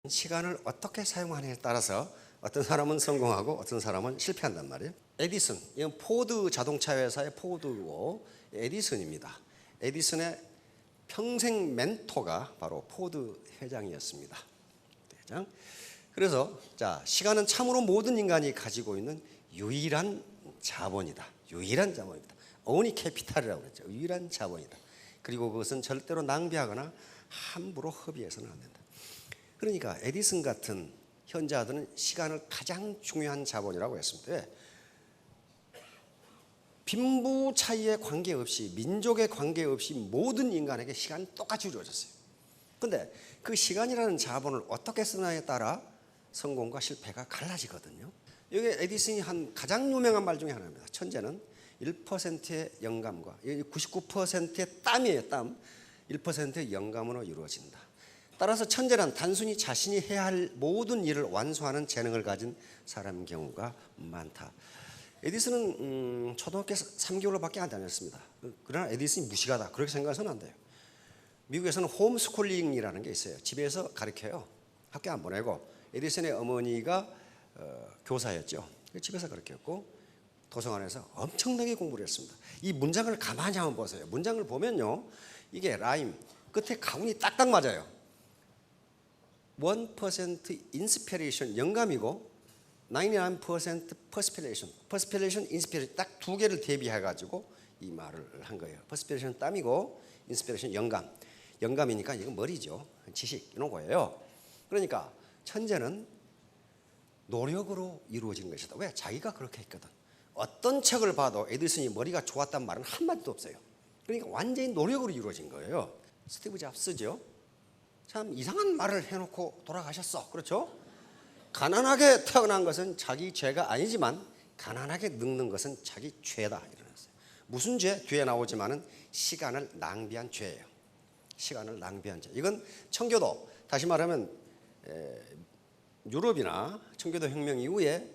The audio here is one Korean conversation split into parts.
시간을 어떻게 사용하느냐에 따라서 어떤 사람은 성공하고 어떤 사람은 실패한단 말이에요. 에디슨, 이건 포드 자동차 회사의 포드고 에디슨입니다. 에디슨의 평생 멘토가 바로 포드 회장이었습니다. 회장. 그래서 자, 시간은 참으로 모든 인간이 가지고 있는 유일한 자본이다. 유일한 자본이다. only capital이라고 그랬죠. 유일한 자본이다. 그리고 그것은 절대로 낭비하거나 함부로 허비해서는 안 된다. 그러니까 에디슨 같은 현자들은 시간을 가장 중요한 자본이라고 했습니다. 왜? 빈부 차이에 관계없이, 민족에 관계없이 모든 인간에게 시간이 똑같이 주어졌어요. 그런데 그 시간이라는 자본을 어떻게 쓰느냐에 따라 성공과 실패가 갈라지거든요. 여기 에디슨이 한 가장 유명한 말 중에 하나입니다. 천재는 1%의 영감과 99%의 땀이에요. 땀. 1%의 영감으로 이루어진다. 따라서 천재는 단순히 자신이 해야 할 모든 일을 완수하는 재능을 가진 사람인 경우가 많다. 에디슨은 초등학교 3개월밖에 안 다녔습니다. 그러나 에디슨이 무식하다 그렇게 생각해서는 안 돼요. 미국에서는 홈스쿨링이라는 게 있어요. 집에서 가르쳐요. 학교 안 보내고. 에디슨의 어머니가 교사였죠. 집에서 가르쳤고 도서관에서 엄청나게 공부를 했습니다. 이 문장을 가만히 한번 보세요. 문장을 보면요, 이게 라임 끝에 가운이 딱딱 맞아요. 1% 인스피레이션 영감이고 99% 퍼스피레이션, 퍼스피레이션, 인스피레이션 딱 두 개를 대비해가지고 이 말을 한 거예요. 퍼스피레이션 땀이고 인스피레이션 영감. 영감이니까 이건 머리죠. 지식 이런 거예요. 그러니까 천재는 노력으로 이루어진 것이다. 왜? 자기가 그렇게 했거든. 어떤 책을 봐도 에디슨이 머리가 좋았단 말은 한마디도 없어요. 그러니까 완전히 노력으로 이루어진 거예요. 스티브 잡스죠. 참 이상한 말을 해놓고 돌아가셨어. 그렇죠? 가난하게 태어난 것은 자기 죄가 아니지만 가난하게 늙는 것은 자기 죄다 이러셨어요. 무슨 죄? 뒤에 나오지만은 시간을 낭비한 죄예요. 시간을 낭비한 죄. 이건 청교도, 다시 말하면 유럽이나 청교도 혁명 이후에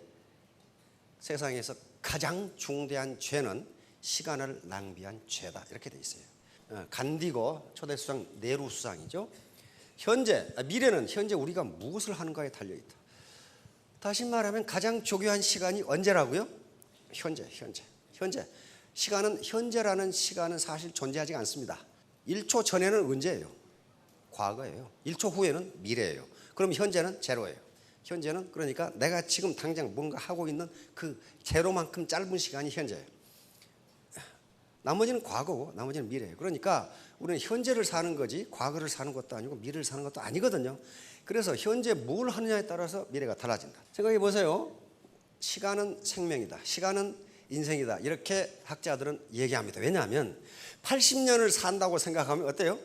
세상에서 가장 중대한 죄는 시간을 낭비한 죄다 이렇게 돼 있어요. 간디고 초대 수상 네루 수상이죠. 미래는 현재 우리가 무엇을 하는가에 달려 있다. 다시 말하면 가장 중요한 시간이 언제라고요? 현재. 시간은 현재라는 시간은 사실 존재하지 않습니다. 1초 전에는 언제예요? 과거예요. 1초 후에는 미래예요. 그럼 현재는 제로예요. 현재는 그러니까 내가 지금 당장 뭔가 하고 있는 그 제로만큼 짧은 시간이 현재예요. 나머지는 과거고 나머지는 미래예요. 그러니까 우리는 현재를 사는 거지 과거를 사는 것도 아니고 미래를 사는 것도 아니거든요. 그래서 현재 뭘 하느냐에 따라서 미래가 달라진다. 생각해 보세요. 시간은 생명이다. 시간은 인생이다. 이렇게 학자들은 얘기합니다. 왜냐하면 80년을 산다고 생각하면 어때요?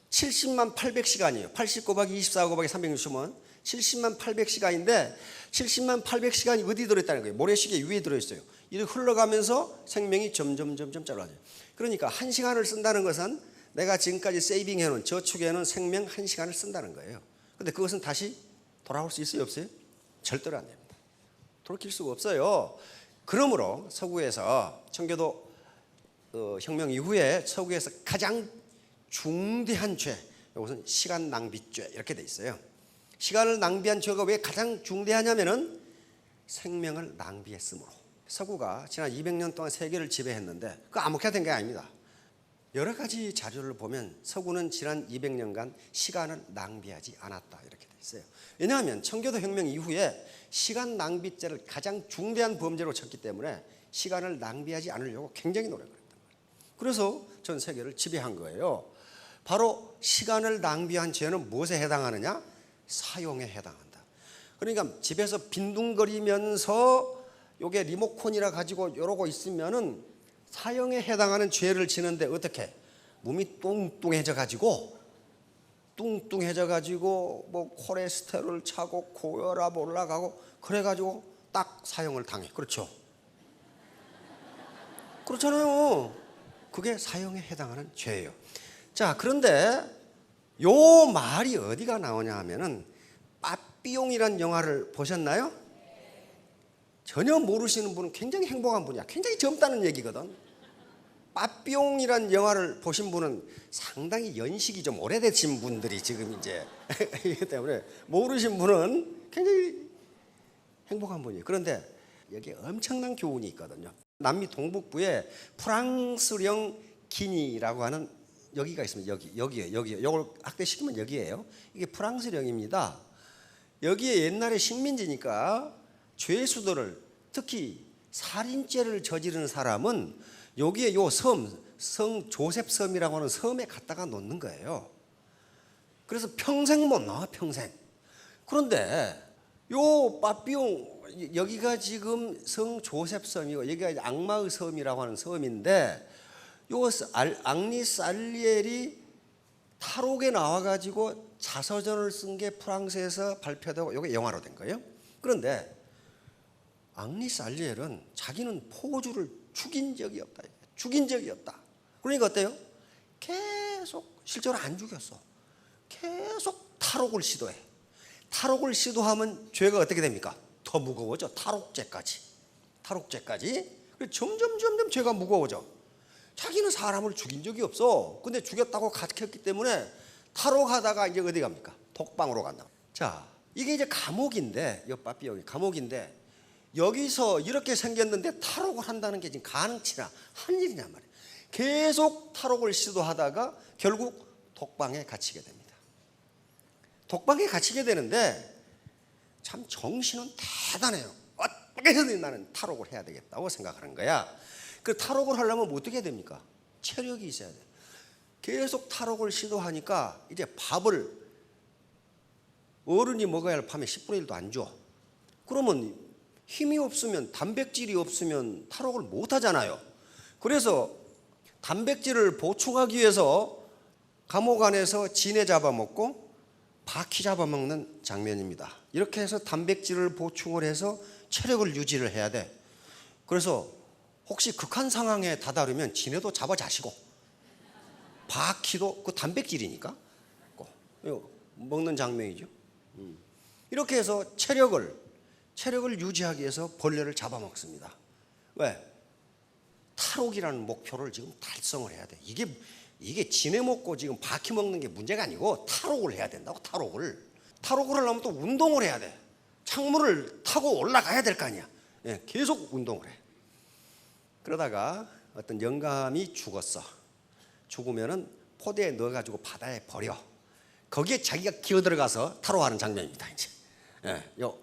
70만 800시간이에요. 80 곱하기 24 곱하기 360은 70만 800시간인데 70만 800시간이 어디 들어있다는 거예요? 모래시계 위에 들어있어요. 이렇게 흘러가면서 생명이 점점 짧아져요. 그러니까 1시간을 쓴다는 것은 내가 지금까지 세이빙해놓은 저축해놓은 생명 1시간을 쓴다는 거예요. 근데 그것은 다시 돌아올 수 있어요? 없어요? 절대로 안 됩니다. 돌이킬 수가 없어요. 그러므로 서구에서 청교도 혁명 이후에 서구에서 가장 중대한 죄, 이것은 시간 낭비죄 이렇게 돼 있어요. 시간을 낭비한 죄가 왜 가장 중대하냐면은 생명을 낭비했으므로. 서구가 지난 200년 동안 세계를 지배했는데 그거 아무렇게나 된 게 아닙니다. 여러 가지 자료를 보면 서구는 지난 200년간 시간을 낭비하지 않았다 이렇게 돼 있어요. 왜냐하면 청교도 혁명 이후에 시간 낭비죄를 가장 중대한 범죄로 쳤기 때문에 시간을 낭비하지 않으려고 굉장히 노력을 했단 말이에요. 그래서 전 세계를 지배한 거예요. 바로 시간을 낭비한 죄는 무엇에 해당하느냐? 사용에 해당한다. 그러니까 집에서 빈둥거리면서 요게 리모컨이라 가지고 이러고 있으면은 사형에 해당하는 죄를 지는데 어떻게? 몸이 뚱뚱해져 가지고 뭐 콜레스테롤 차고 고혈압 올라가고 그래 가지고 딱 사형을 당해. 그렇죠? 그렇잖아요. 그게 사형에 해당하는 죄예요. 자, 그런데 요 말이 어디가 나오냐 하면은 빠삐용이라는 영화를 보셨나요? 전혀 모르시는 분은 굉장히 행복한 분이야. 굉장히 젊다는 얘기거든. 빠삐용이란 영화를 보신 분은 상당히 연식이 좀 오래되신 분들이 지금 이제 이기 때문에 모르신 분은 굉장히 행복한 분이에요. 그런데 여기에 엄청난 교훈이 있거든요. 남미 동북부에 프랑스령 기니라고 하는 여기가 있습니다. 여기에요. 이걸 학대시키면 여기에요. 이게 프랑스령입니다. 여기에 옛날에 식민지니까 죄수들을, 특히 살인죄를 저지르는 사람은 여기에 요 성 조셉 섬이라고 하는 섬에 갖다가 놓는 거예요. 그래서 평생 못 나와, 평생. 그런데 요 빠삐용, 여기가 지금 성 조셉 섬이고 여기가 악마의 섬이라고 하는 섬인데, 요 앙리 살리엘이 탈옥에 나와가지고 자서전을 쓴 게 프랑스에서 발표되고 이게 영화로 된 거예요. 그런데 앙리 살리엘은 자기는 포주를 죽인 적이 없다. 죽인 적이 없다. 그러니까 어때요? 계속 실제로 안 죽였어. 계속 탈옥을 시도해. 탈옥을 시도하면 죄가 어떻게 됩니까? 더 무거워져. 탈옥죄까지. 점점 죄가 무거워져. 자기는 사람을 죽인 적이 없어. 근데 죽였다고 가르쳤기 때문에 탈옥하다가 이제 어디 갑니까? 독방으로 간다. 자, 이게 이제 감옥인데, 빠삐용이 감옥인데, 여기서 이렇게 생겼는데 탈옥을 한다는 게 지금 가능치나 한 일이냔 말이에요. 계속 탈옥을 시도하다가 결국 독방에 갇히게 됩니다. 독방에 갇히게 되는데 참 정신은 대단해요. 어떻게든 나는 탈옥을 해야 되겠다고 생각하는 거야. 그 탈옥을 하려면 뭐 어떻게 해야 됩니까? 체력이 있어야 돼. 계속 탈옥을 시도하니까 이제 밥을 어른이 먹어야 할 밤에 10분의 1도 안 줘. 그러면 힘이 없으면, 단백질이 없으면 탈옥을 못 하잖아요. 그래서 단백질을 보충하기 위해서 감옥 안에서 지네 잡아먹고 바퀴 잡아먹는 장면입니다. 이렇게 해서 단백질을 보충을 해서 체력을 유지를 해야 돼. 그래서 혹시 극한 상황에 다다르면 지네도 잡아 자시고, 바퀴도 그 단백질이니까 먹는 장면이죠. 이렇게 해서 체력을 유지하기 위해서 벌레를 잡아먹습니다. 왜? 탈옥이라는 목표를 지금 달성을 해야 돼. 이게 지네 먹고 지금 바퀴 먹는 게 문제가 아니고 탈옥을 해야 된다고. 탈옥을 하려면 또 운동을 해야 돼. 창문을 타고 올라가야 될 거 아니야. 예, 계속 운동을 해. 그러다가 어떤 영감이 죽었어. 죽으면은 포대에 넣어가지고 바다에 버려. 거기에 자기가 기어들어가서 탈옥하는 장면입니다. 이제 요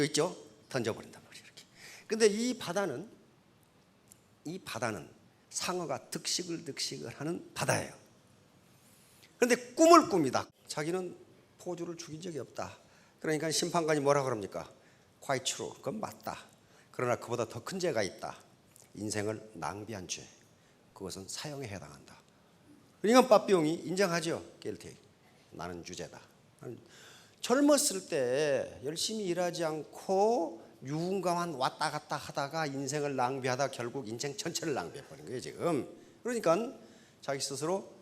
있죠? 던져버린단 말이에요. 이렇게. 근데 이 바다는 상어가 득식을 하는 바다예요. 그런데 꿈을 꿉니다. 자기는 포주를 죽인 적이 없다. 그러니까 심판관이 뭐라 그럽니까? Quite true. 그건 맞다. 그러나 그보다 더 큰 죄가 있다. 인생을 낭비한 죄. 그것은 사형에 해당한다. 그러니까 빠삐용이 인정하죠. guilty. 나는 유죄다. 젊었을 때 열심히 일하지 않고 유흥가만 왔다 갔다 하다가 인생을 낭비하다 결국 인생 전체를 낭비해버린 거예요 지금. 그러니까 자기 스스로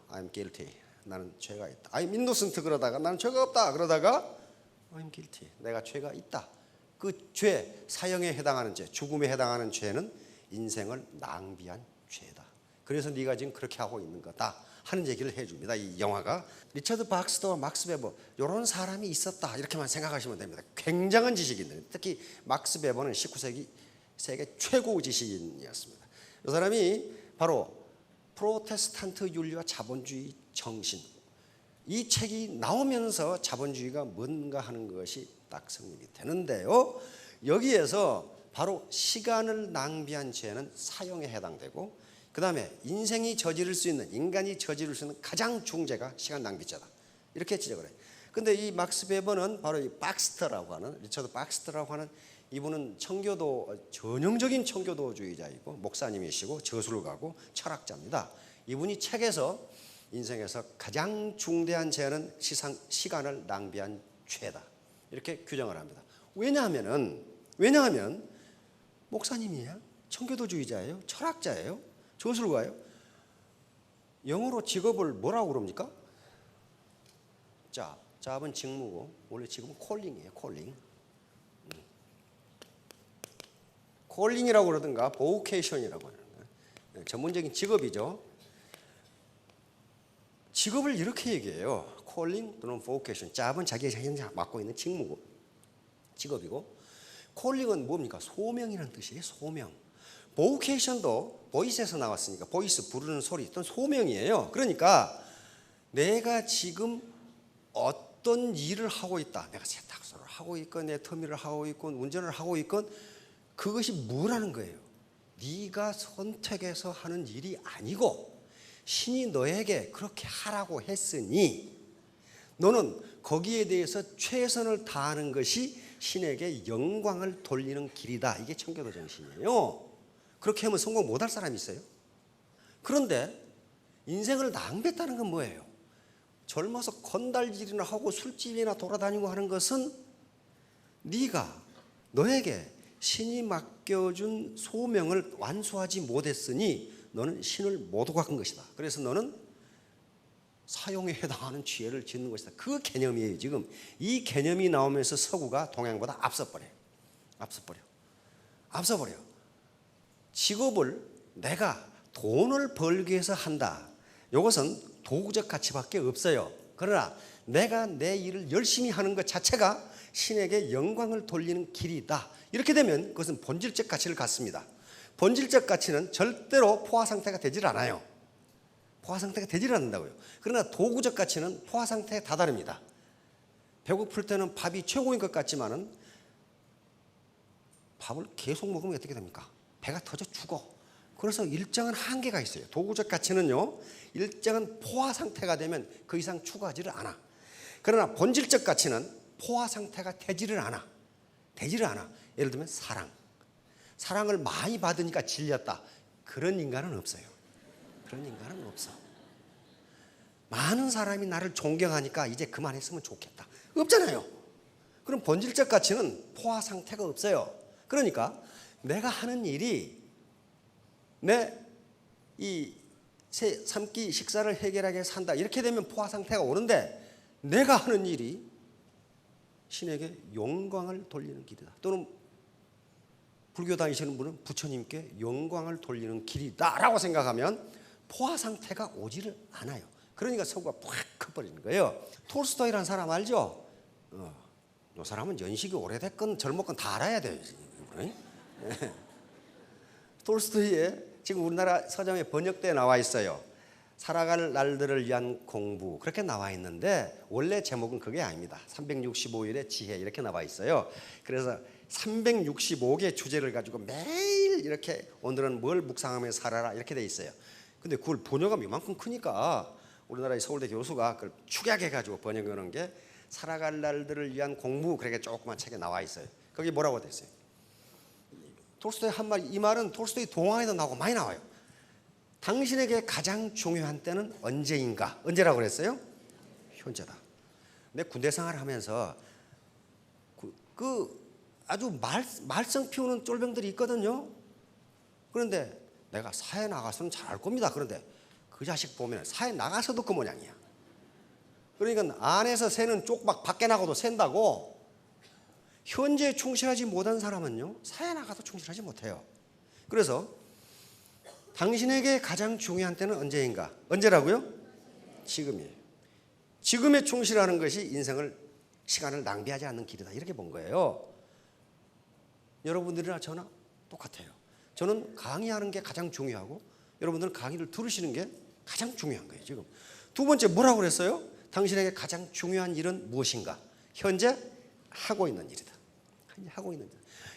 I'm guilty. 나는 죄가 있다. I'm innocent 그러다가 나는 죄가 없다 그러다가 I'm guilty. 내가 죄가 있다. 그 죄, 사형에 해당하는 죄, 죽음에 해당하는 죄는 인생을 낭비한 죄다. 그래서 네가 지금 그렇게 하고 있는 거다 하는 얘기를 해줍니다. 이 영화가. 리처드 박스터와 막스 베버 이런 사람이 있었다 이렇게만 생각하시면 됩니다. 굉장한 지식인들. 특히 막스 베버는 19세기 세계 최고 지식인이었습니다. 이 사람이 바로 프로테스탄트 윤리와 자본주의 정신, 이 책이 나오면서 자본주의가 뭔가 하는 것이 딱 성립이 되는데요. 여기에서 바로 시간을 낭비한 죄는 사형에 해당되고, 그 다음에 인간이 저지를 수 있는 가장 중죄가 시간 낭비죄다. 이렇게 지적을 해요. 근데 이 막스 베버는 바로 이 박스터라고 하는, 리처드 박스터라고 하는 이분은 전형적인 청교도주의자이고 목사님이시고 저술가고 철학자입니다. 이분이 책에서 인생에서 가장 중대한 죄는 시간을 낭비한 죄다. 이렇게 규정을 합니다. 왜냐하면 목사님이에요. 청교도주의자예요. 철학자예요. 저술가예요. 영어로 직업을 뭐라고 그럽니까? 잡은 직무고 원래 직업은 콜링이에요. 콜링이라고 그러든가 보우케이션이라고 하는 거예요. 전문적인 직업이죠. 직업을 이렇게 얘기해요. calling 또는 vocation. 짧은 자기가 현재 맡고 있는 직무고 직업이고, calling은 뭡니까? 소명이라는 뜻이에요. 소명. vocation도 voice에서 나왔으니까 voice 부르는 소리 또는 소명이에요. 그러니까 내가 지금 어떤 일을 하고 있다. 내가 세탁소를 하고 있건 내 터미를 하고 있건 운전을 하고 있건 그것이 뭐라는 거예요? 네가 선택해서 하는 일이 아니고 신이 너에게 그렇게 하라고 했으니 너는 거기에 대해서 최선을 다하는 것이 신에게 영광을 돌리는 길이다. 이게 청교도 정신이에요. 그렇게 하면 성공 못할 사람이 있어요? 그런데 인생을 낭비했다는 건 뭐예요? 젊어서 건달질이나 하고 술집이나 돌아다니고 하는 것은 네가 너에게 신이 맡겨준 소명을 완수하지 못했으니 너는 신을 못 오가는 것이다. 그래서 너는 사용에 해당하는 죄를 짓는 것이다. 그 개념이에요. 지금 이 개념이 나오면서 서구가 동양보다 앞서버려요. 앞서버려. 직업을 내가 돈을 벌기 위해서 한다. 이것은 도구적 가치밖에 없어요. 그러나 내가 내 일을 열심히 하는 것 자체가 신에게 영광을 돌리는 길이다. 이렇게 되면 그것은 본질적 가치를 갖습니다. 본질적 가치는 절대로 포화 상태가 되질 않아요. 포화 상태가 되질 않는다고요. 그러나 도구적 가치는 포화 상태에 다다릅니다. 배고플 때는 밥이 최고인 것 같지만은 밥을 계속 먹으면 어떻게 됩니까? 배가 터져 죽어. 그래서 일정한 한계가 있어요. 도구적 가치는요, 일정한 포화 상태가 되면 그 이상 추구하지를 않아. 그러나 본질적 가치는 포화 상태가 되지를 않아. 예를 들면 사랑을 많이 받으니까 질렸다. 그런 인간은 없어요. 많은 사람이 나를 존경하니까 이제 그만했으면 좋겠다. 없잖아요. 그럼 본질적 가치는 포화 상태가 없어요. 그러니까 내가 하는 일이 내 이 세 끼 식사를 해결하게 해서 산다. 이렇게 되면 포화 상태가 오는데 내가 하는 일이 신에게 영광을 돌리는 길이다. 또는 불교 다니시는 분은 부처님께 영광을 돌리는 길이다라고 생각하면 포화 상태가 오지를 않아요. 그러니까 서구가 팍 커버리는 거예요. 톨스토이라는 사람 알죠? 이 사람은 연식이 오래됐건 젊었건 다 알아야 돼요. 톨스토이의 지금 우리나라 서점에 번역되어 나와 있어요. 살아갈 날들을 위한 공부, 그렇게 나와 있는데 원래 제목은 그게 아닙니다. 365일의 지혜 이렇게 나와 있어요. 그래서 365개 주제를 가지고 매일 이렇게 오늘은 뭘 묵상하면서 살아라 이렇게 돼 있어요. 근데 그걸 번역하면 이만큼 크니까 우리나라의 서울대 교수가 그걸 축약해가지고 번역해 놓은 게 살아갈 날들을 위한 공부, 그렇게 조그만 책에 나와 있어요. 거기 뭐라고 돼 있어요? 톨스토이 한 말, 이 말은 톨스토이 동화에도 나오고 많이 나와요. 당신에게 가장 중요한 때는 언제인가? 언제라고 그랬어요? 현재다. 내 군대 생활을 하면서 그 아주 말썽 피우는 쫄병들이 있거든요. 그런데 내가 사회 나가서는 잘할 겁니다. 그런데 그 자식 보면 사회 나가서도 그 모양이야. 그러니까 안에서 새는 쪽박 밖에 나가도 샌다고. 현재에 충실하지 못한 사람은요, 사회 나가도 충실하지 못해요. 그래서 당신에게 가장 중요한 때는 언제인가? 언제라고요? 지금이에요. 지금에 충실하는 것이 시간을 낭비하지 않는 길이다. 이렇게 본 거예요. 여러분들이나 저나 똑같아요. 저는 강의하는 게 가장 중요하고 여러분들은 강의를 들으시는 게 가장 중요한 거예요. 지금 두 번째 뭐라고 그랬어요? 당신에게 가장 중요한 일은 무엇인가? 현재 하고 있는 일이다.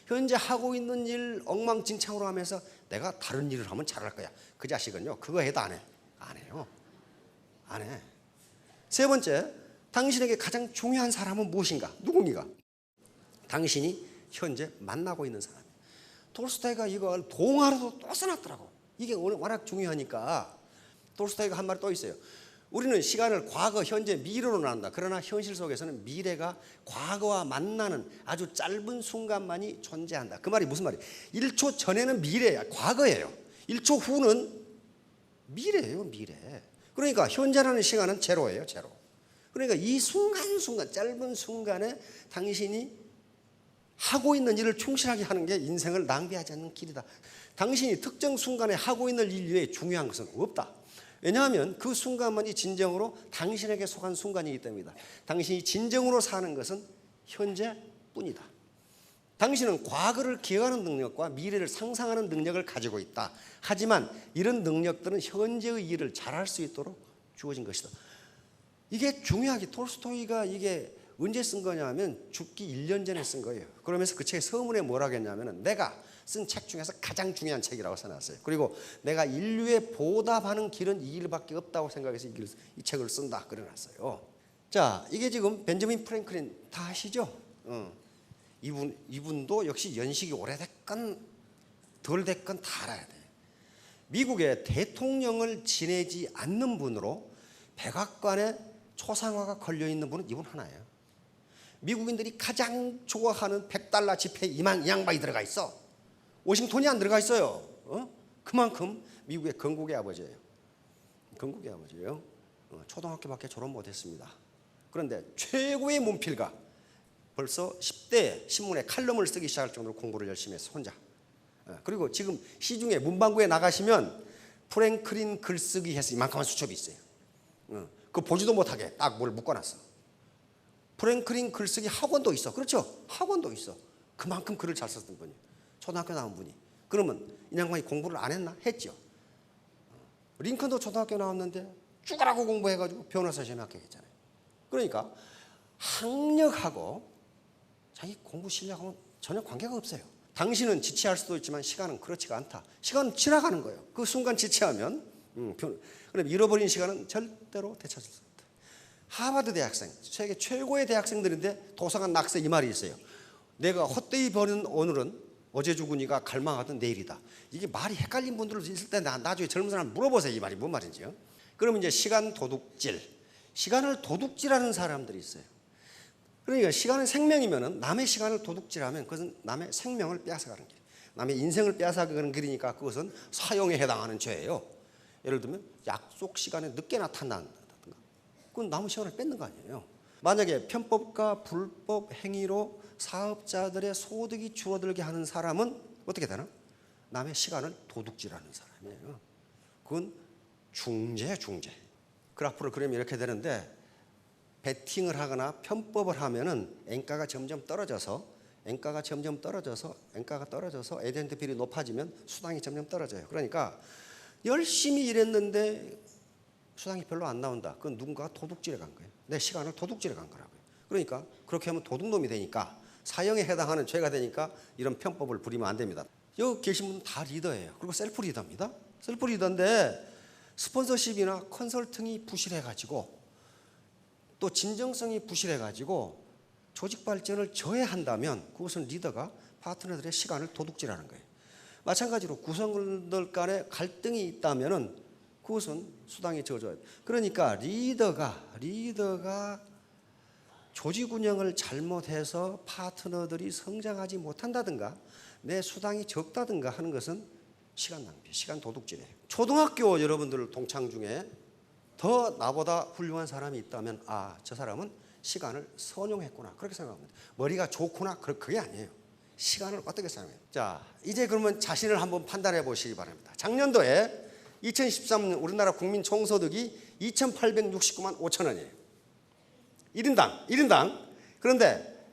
현재 하고 있는 일 엉망진창으로 하면서 내가 다른 일을 하면 잘할 거야. 그 자식은요, 그거 해도 안 해요. 안 해. 세 번째, 당신에게 가장 중요한 사람은 무엇인가? 누굽니까? 당신이 현재 만나고 있는 사람. 톨스토이가 이걸 동화로도 또 써놨더라고. 이게 워낙 중요하니까. 톨스토이가 한 말이 또 있어요. 우리는 시간을 과거, 현재, 미래로 나눈다. 그러나 현실 속에서는 미래가 과거와 만나는 아주 짧은 순간만이 존재한다. 그 말이 무슨 말이에요? 1초 전에는 미래야, 과거예요. 1초 후는 미래예요, 미래. 그러니까 현재라는 시간은 제로예요, 제로. 그러니까 이 순간순간, 짧은 순간에 당신이 하고 있는 일을 충실하게 하는 게 인생을 낭비하지 않는 길이다. 당신이 특정 순간에 하고 있는 일 외에 중요한 것은 없다. 왜냐하면 그 순간만이 진정으로 당신에게 속한 순간이기 때문이다. 당신이 진정으로 사는 것은 현재뿐이다. 당신은 과거를 기억하는 능력과 미래를 상상하는 능력을 가지고 있다. 하지만 이런 능력들은 현재의 일을 잘할 수 있도록 주어진 것이다. 이게 중요하게 톨스토이가 이게 언제 쓴 거냐면 죽기 1년 전에 쓴 거예요. 그러면서 그 책의 서문에 뭐라고 했냐면 내가 쓴 책 중에서 가장 중요한 책이라고 써놨어요. 그리고 내가 인류에 보답하는 길은 이 길밖에 없다고 생각해서 이 책을 쓴다 그래놨어요. 자, 이게 지금 벤저민 프랭클린 다 아시죠? 이분도 역시 연식이 오래됐건 덜 됐건 다 알아야 돼요. 미국의 대통령을 지내지 않는 분으로 백악관에 초상화가 걸려있는 분은 이분 하나예요. 미국인들이 가장 좋아하는 $100 지폐에 이 양반이 들어가 있어. 워싱턴이 안 들어가 있어요. 그만큼 미국의 건국의 아버지예요. 건국의 아버지예요. 초등학교밖에 졸업 못했습니다. 그런데 최고의 문필가, 벌써 10대에 신문에 칼럼을 쓰기 시작할 정도로 공부를 열심히 했어 혼자. 그리고 지금 시중에 문방구에 나가시면 프랭클린 글쓰기 해서 이만큼한 수첩이 있어요. 그거 보지도 못하게 딱 뭘 묶어놨어. 프랭클린 글쓰기 학원도 있어. 그렇죠? 학원도 있어. 그만큼 글을 잘 썼던 분이에요. 초등학교 나온 분이. 그러면 이 양반이 공부를 안 했나? 했죠. 링컨도 초등학교 나왔는데 죽으라고 공부해가지고 변호사 시험에 합격했잖아요. 그러니까 학력하고 자기 공부 실력하고는 전혀 관계가 없어요. 당신은 지체할 수도 있지만 시간은 그렇지가 않다. 시간은 지나가는 거예요. 그 순간 지체하면 그럼 잃어버린 시간은 절대로 되찾을 수 없다. 하버드 대학생, 세계 최고의 대학생들인데 도서관 낙서 이 말이 있어요. 내가 헛되이 버는 오늘은 어제 죽으니까 갈망하던 내일이다. 이게 말이 헷갈린 분들 있을 때 나중에 젊은 사람 물어보세요. 이 말이 뭔 말인지요. 그러면 이제 시간 도둑질, 시간을 도둑질하는 사람들이 있어요. 그러니까 시간은 생명이면은 남의 시간을 도둑질하면 그것은 남의 생명을 빼앗아가는 길, 남의 인생을 빼앗아가는 길이니까 그것은 사형에 해당하는 죄예요. 예를 들면 약속 시간에 늦게 나타난다든가, 그건 남의 시간을 뺏는 거 아니에요. 만약에 편법과 불법 행위로 사업자들의 소득이 줄어들게 하는 사람은 어떻게 되나? 남의 시간을 도둑질하는 사람이에요. 그건 중죄. 그래프를 그리면 이렇게 되는데, 베팅을 하거나 편법을 하면은 엔가가 떨어져서 에덴트 필이 높아지면 수당이 점점 떨어져요. 그러니까 열심히 일했는데 수당이 별로 안 나온다. 그건 누군가가 도둑질해 간 거예요. 내 시간을 도둑질해 간 거라고요. 그러니까 그렇게 하면 도둑놈이 되니까, 사형에 해당하는 죄가 되니까 이런 편법을 부리면 안 됩니다. 여기 계신 분은 다 리더예요. 그리고 셀프 리더입니다. 셀프 리더인데 스폰서십이나 컨설팅이 부실해가지고 또 진정성이 부실해가지고 조직 발전을 저해한다면 그것은 리더가 파트너들의 시간을 도둑질하는 거예요. 마찬가지로 구성원들 간에 갈등이 있다면은 그것은 수당이 저조해요. 그러니까 리더가 조직 운영을 잘못해서 파트너들이 성장하지 못한다든가 내 수당이 적다든가 하는 것은 시간 낭비, 시간 도둑질이에요. 초등학교 여러분들 동창 중에 더 나보다 훌륭한 사람이 있다면 저 사람은 시간을 선용했구나 그렇게 생각합니다. 머리가 좋구나 그게 아니에요. 시간을 어떻게 사용해요? 자, 이제 그러면 자신을 한번 판단해 보시기 바랍니다. 작년도에 2013년 우리나라 국민 총소득이 2,869만 5천 원이에요. 1인당. 그런데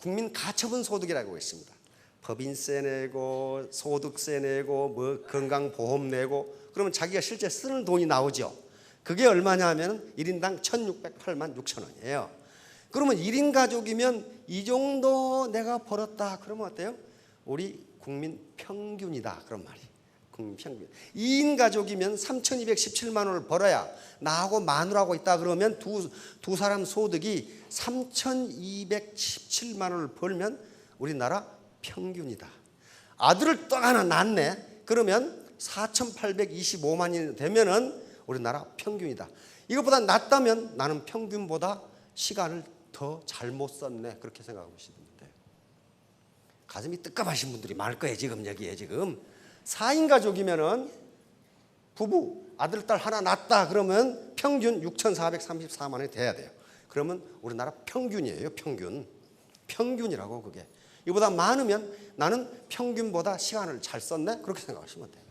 국민 가처분 소득이라고 있습니다. 법인세 내고 소득세 내고 뭐 건강보험 내고 그러면 자기가 실제 쓰는 돈이 나오죠. 그게 얼마냐 하면 1인당 1,608만 6천 원이에요. 그러면 1인 가족이면 이 정도 내가 벌었다 그러면 어때요? 우리 국민 평균이다 그런 말이. 국민 평균. 2인 가족이면 3,217만 원을 벌어야 나하고 마누라하고 있다 그러면 두 사람 소득이 3,217만 원을 벌면 우리나라 평균이다. 아들을 또 하나 낳네. 그러면 4,825만이 되면은 우리나라 평균이다. 이것보다 낮다면 나는 평균보다 시간을 더 잘못 썼네 그렇게 생각하고 계시는데 가슴이 뜨끔하신 분들이 많을 거예요. 지금 여기에 지금 4인 가족이면은 부부 아들 딸 하나 낳았다 그러면 평균 6,434만 원이 돼야 돼요. 그러면 우리나라 평균이에요. 평균이라고 그게. 이보다 많으면 나는 평균보다 시간을 잘 썼네? 그렇게 생각하시면 돼요.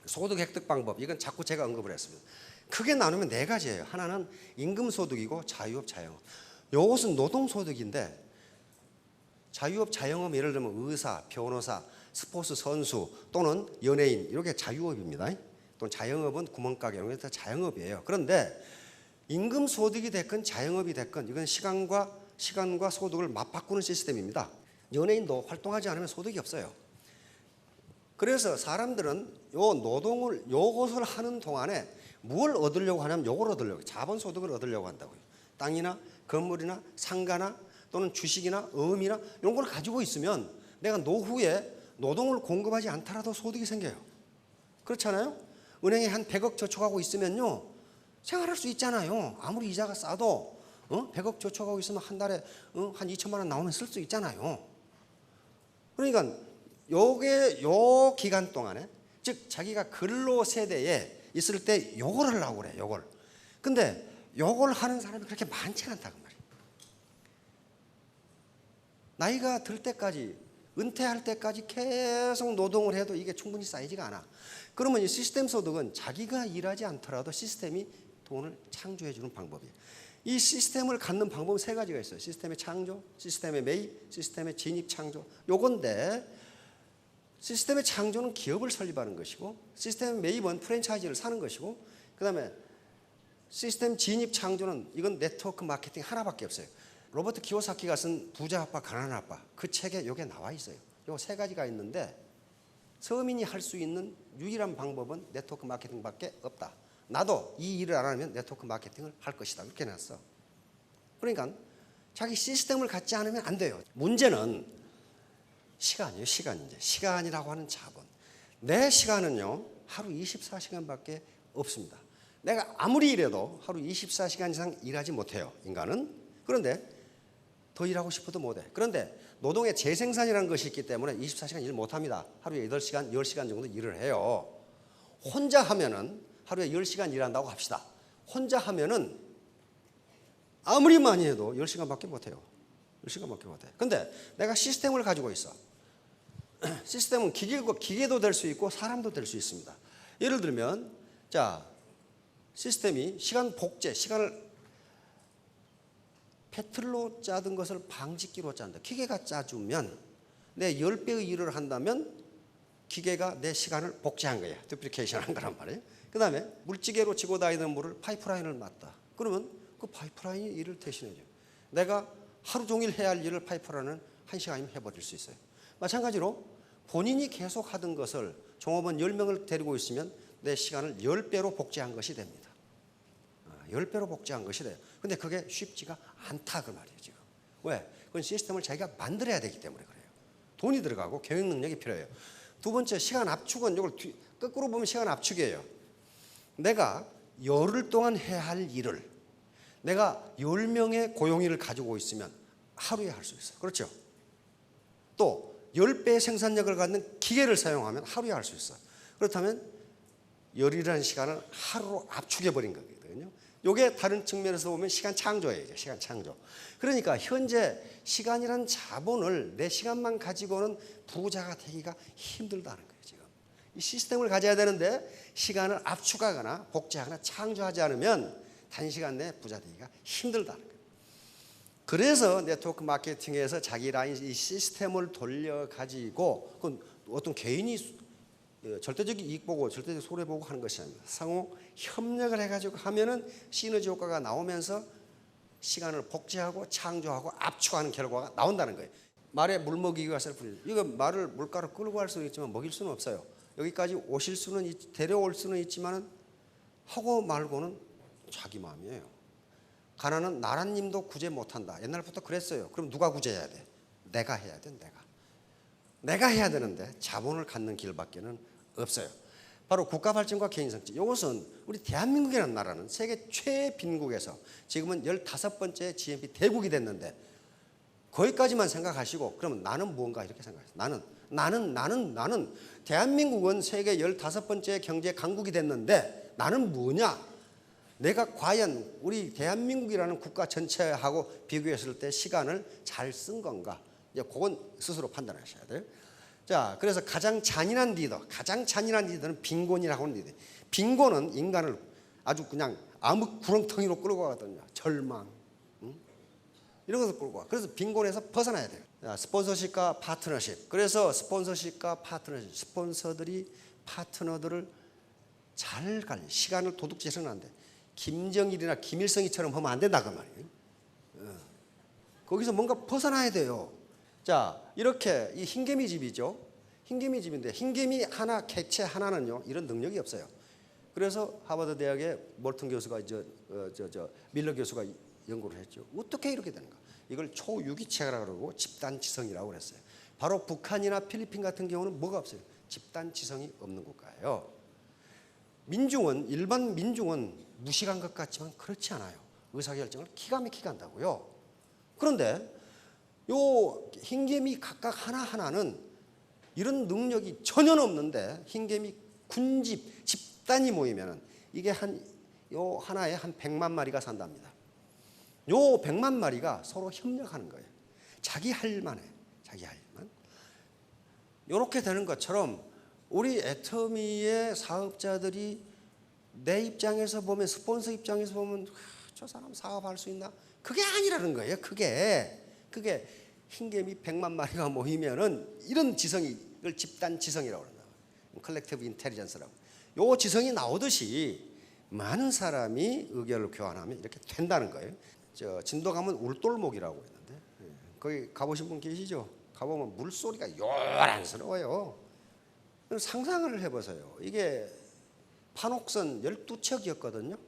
소득 획득 방법, 이건 자꾸 제가 언급을 했습니다. 크게 나누면 네 가지예요. 하나는 임금소득이고 자유업, 자영업. 이것은 노동소득인데 자유업, 자영업, 예를 들면 의사, 변호사, 스포츠 선수 또는 연예인 이렇게 자유업입니다. 또는 자영업은 구멍가게 이런 게 다 자영업이에요. 그런데 임금소득이 됐건 자영업이 됐건 이건 시간과 소득을 맞바꾸는 시스템입니다. 연예인도 활동하지 않으면 소득이 없어요. 그래서 사람들은 요것을 하는 동안에 뭘 얻으려고 하냐면 요걸 얻으려고, 자본소득을 얻으려고 한다고요. 땅이나 건물이나 상가나 또는 주식이나 어음이나 이런 걸 가지고 있으면 내가 노후에 노동을 공급하지 않더라도 소득이 생겨요. 그렇잖아요? 은행에 한 100억 저축하고 있으면요 생활할 수 있잖아요. 아무리 이자가 싸도 100억 저축하고 있으면 한 달에 한 2천만 원 나오면 쓸 수 있잖아요. 그러니까 요 기간 동안에, 즉 자기가 근로 세대에 있을 때 요걸 하려고 그래. 요걸. 근데 요걸 하는 사람이 그렇게 많지가 않다고 말이에요. 나이가 들 때까지, 은퇴할 때까지 계속 노동을 해도 이게 충분히 쌓이지가 않아. 그러면 이 시스템 소득은 자기가 일하지 않더라도 시스템이 돈을 창조해 주는 방법이에요. 이 시스템을 갖는 방법은 세 가지가 있어요. 시스템의 창조, 시스템의 매입, 시스템의 진입 창조. 요건데 시스템의 창조는 기업을 설립하는 것이고, 시스템의 매입은 프랜차이즈를 사는 것이고, 그 다음에 시스템 진입 창조는 이건 네트워크 마케팅 하나밖에 없어요. 로버트 키오사키가 쓴 부자 아빠 가난한 아빠, 그 책에 이게 나와 있어요. 요 세 가지가 있는데 서민이 할 수 있는 유일한 방법은 네트워크 마케팅밖에 없다. 나도 이 일을 안 하면 네트워크 마케팅을 할 것이다. 이렇게 해놨어. 그러니까 자기 시스템을 갖지 않으면 안 돼요. 문제는 시간이에요. 시간이라고 하는 자본. 내 시간은요 하루 24시간밖에 없습니다. 내가 아무리 일해도 하루 24시간 이상 일하지 못해요. 인간은. 그런데 더 일하고 싶어도 못해. 그런데 노동의 재생산이라는 것이 있기 때문에 24시간 일 못합니다. 하루에 8시간, 10시간 정도 일을 해요. 혼자 하면은 하루에 10시간 일한다고 합시다. 혼자 하면은 아무리 많이 해도 10시간밖에 못해요. 10시간밖에 못해. 근데 내가 시스템을 가지고 있어. 시스템은 기계도 될 수 있고 사람도 될 수 있습니다. 예를 들면 자, 시스템이 시간 복제, 시간을 배틀로 짜던 것을 방직기로 짠다. 기계가 짜주면 내 10배의 일을 한다면 기계가 내 시간을 복제한 거야. 듀플리케이션 한 거란 말이에요. 그 다음에 물찌개로 지고 다니는 물을 파이프라인을 맞다. 그러면 그 파이프라인이 일을 대신해줘요. 내가 하루 종일 해야 할 일을 파이프라인은 1시간이면 해버릴 수 있어요. 마찬가지로 본인이 계속 하던 것을 종업원 10명을 데리고 있으면 내 시간을 10배로 복제한 것이 됩니다. 10배로 복제한 것이 돼요. 근데 그게 쉽지가 않다 그 말이에요 지금. 왜? 그건 시스템을 자기가 만들어야 되기 때문에 그래요. 돈이 들어가고 경영 능력이 필요해요. 두 번째, 시간 압축은 이걸 거꾸로 보면 시간 압축이에요. 내가 열흘 동안 해야 할 일을 내가 10명의 고용인을 가지고 있으면 하루에 할 수 있어요. 그렇죠? 또 10배의 생산력을 갖는 기계를 사용하면 하루에 할 수 있어요. 그렇다면 열이라는 시간을 하루로 압축해버린 거거든요. 이게 다른 측면에서 보면 시간 창조예요. 시간 창조. 그러니까 현재 시간이라는 자본을 내 시간만 가지고는 부자가 되기가 힘들다는 거예요. 지금 이 시스템을 가져야 되는데 시간을 압축하거나 복제하거나 창조하지 않으면 단시간 내에 부자 되기가 힘들다는 거예요. 그래서 네트워크 마케팅에서 자기 라인 이 시스템을 돌려가지고 그건 어떤 개인이 절대적인 이익 보고 절대적 손해 보고 하는 것이 아닙니다. 상호 협력을 해가지고 하면은 시너지 효과가 나오면서 시간을 복제하고 창조하고 압축하는 결과가 나온다는 거예요. 말에 물 먹이기가 셀프죠. 이거 말을 물가로 끌고 갈 수는 있지만 먹일 수는 없어요. 여기까지 오실 수는 데려올 수는 있지만은 하고 말고는 자기 마음이에요. 가난은 나라님도 구제 못한다. 옛날부터 그랬어요. 그럼 누가 구제해야 돼? 내가 해야 돼. 내가 해야 되는데 자본을 갖는 길밖에는 없어요. 바로 국가발전과 개인성취. 이것은 우리 대한민국이라는 나라는 세계 최빈국에서 지금은 15번째 GNP 대국이 됐는데 거기까지만 생각하시고 그러면 나는 무언가 이렇게 생각해요. 나는 대한민국은 세계 15번째 경제 강국이 됐는데 나는 뭐냐? 내가 과연 우리 대한민국이라는 국가 전체하고 비교했을 때 시간을 잘 쓴 건가? 그건 스스로 판단하셔야 돼요. 자, 그래서 가장 잔인한 리더는 빈곤이라고 하는 리더. 빈곤은 인간을 아주 그냥 암흑 구렁텅이로 끌고 가거든요. 절망, 이런 것을 끌고 가. 그래서 빈곤에서 벗어나야 돼요. 자, 스폰서십과 파트너십. 그래서 스폰서십과 파트너십, 스폰서들이 파트너들을 잘 관리, 시간을 도둑질해서는 안 돼. 김정일이나 김일성이처럼 하면 안 된다 그 말이에요. 거기서 뭔가 벗어나야 돼요. 자, 이렇게 이 흰개미 집이죠. 흰개미 집인데 흰개미 하나, 개체 하나는요 이런 능력이 없어요. 그래서 하버드 대학의 몰튼 교수가 밀러 교수가 연구를 했죠. 어떻게 이렇게 되는가? 이걸 초유기체라고 그러고 집단지성이라고 그랬어요. 바로 북한이나 필리핀 같은 경우는 뭐가 없어요? 집단지성이 없는 국가예요. 민중은, 일반 민중은 무식한 것 같지만 그렇지 않아요. 의사결정을 기가 막히게 한다고요. 그런데 요 흰개미 각각 하나하나는 이런 능력이 전혀 없는데 흰개미 군집, 집단이 모이면은 이게 요 하나에 한 100만 마리가 산답니다. 요 100만 마리가 서로 협력하는 거예요. 자기 할 만해. 자기 할 만. 요렇게 되는 것처럼 우리 애터미의 사업자들이 내 입장에서 보면, 스폰서 입장에서 보면 저 사람 사업할 수 있나? 그게 아니라는 거예요. 그게 흰개미 100만 마리가 모이면은 이런 지성이, 이걸 집단 지성이라고 그런다. 컬렉티브 인텔리전스라고. 요 지성이 나오듯이 많은 사람이 의견을 교환하면 이렇게 된다는 거예요. 저 진도 가면 울돌목이라고 있는데 거기 가보신 분 계시죠? 가보면 물소리가 요란스러워요. 상상을 해보세요. 이게 판옥선 12척이었거든요.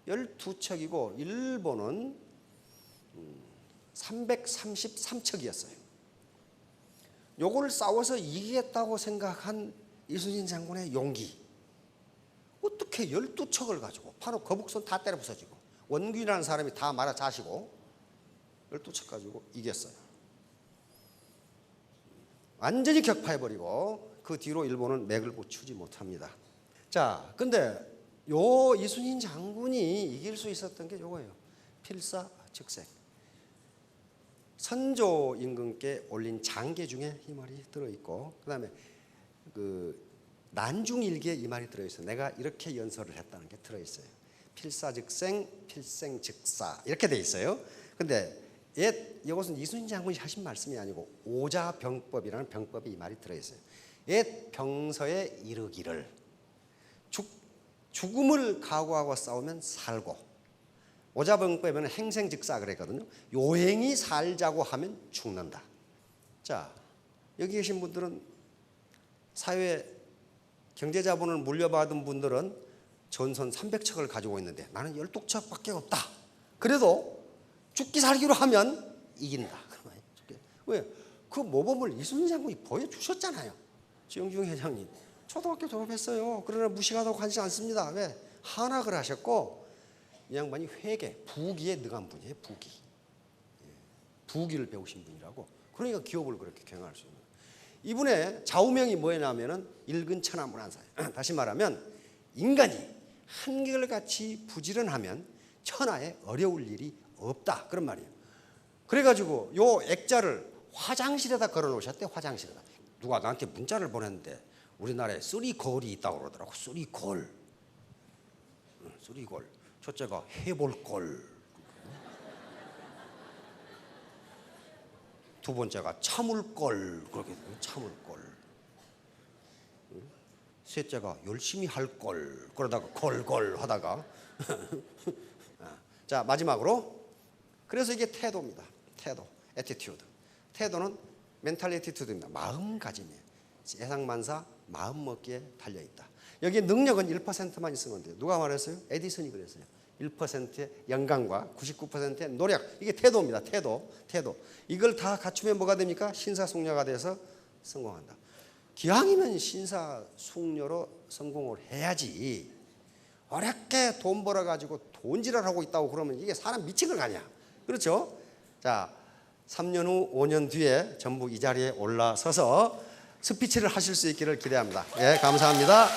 12척이고 일본은 333척이었어요. 요걸 싸워서 이기겠다고 생각한 이순신 장군의 용기. 어떻게 12척을 가지고 판옥 거북선 다 때려 부서지고 원균이라는 사람이 다 말아 자시고 12척 가지고 이겼어요. 완전히 격파해버리고 그 뒤로 일본은 맥을 붙이지 못합니다. 자, 근데 요 이순신 장군이 이길 수 있었던 게 요거예요. 필사즉색. 선조 임금께 올린 장계 중에 이 말이 들어있고, 그 다음에 난중일기에 이 말이 들어있어요. 내가 이렇게 연설을 했다는 게 들어있어요. 필사즉생, 필생즉사 이렇게 돼 있어요. 근데 이것은 이순신 장군이 하신 말씀이 아니고 오자병법이라는 병법에 이 말이 들어있어요. 옛 병서에 이르기를 죽음을 각오하고 싸우면 살고, 오자병법에는 행생즉사 그랬거든요. 요행이 살자고 하면 죽는다. 자, 여기 계신 분들은 사회 경제자본을 물려받은 분들은 전선 300척을 가지고 있는데 나는 12척밖에 없다. 그래도 죽기 살기로 하면 이긴다. 왜? 그 모범을 이순신 장군이 보여주셨잖아요. 지영중 회장님 초등학교 졸업했어요. 그러나 무식하다고 하지 않습니다. 왜? 한학을 하셨고 이 양반이 회계, 부기에 능한 분이에요. 부기를 배우신 분이라고. 그러니까 기업을 그렇게 경영할 수 있는. 이분의 좌우명이 뭐냐면은 일근천하문안사예요. 다시 말하면 인간이 한결같이 부지런하면 천하에 어려울 일이 없다. 그런 말이에요. 그래가지고 요 액자를 화장실에다 걸어 놓으셨대. 화장실에다. 누가 나한테 문자를 보냈는데 우리나라에 쓰리걸이 있다고 그러더라고. 쓰리걸. 첫째가 해볼걸. 두 번째가 참을걸. 그렇게 참을걸. 셋째가 열심히 할걸. 그러다가 걸걸 하다가 자, 마지막으로 그래서 이게 태도입니다. 태도, 애티튜드. 태도는 멘탈 애티튜드입니다. 마음가짐이에요. 세상만사 마음먹기에 달려있다. 여기 능력은 1%만 있으면 돼요. 누가 말했어요? 에디슨이 그랬어요. 1%의 영감과 99%의 노력. 이게 태도입니다. 태도. 이걸 다 갖추면 뭐가 됩니까? 신사숙녀가 돼서 성공한다. 기왕이면 신사숙녀로 성공을 해야지. 어렵게 돈 벌어가지고 돈질을 있다고 그러면 이게 사람 미친 걸 아니야. 그렇죠? 자, 3년 후, 5년 뒤에 전부 이 자리에 올라서서 스피치를 하실 수 있기를 기대합니다. 예, 감사합니다.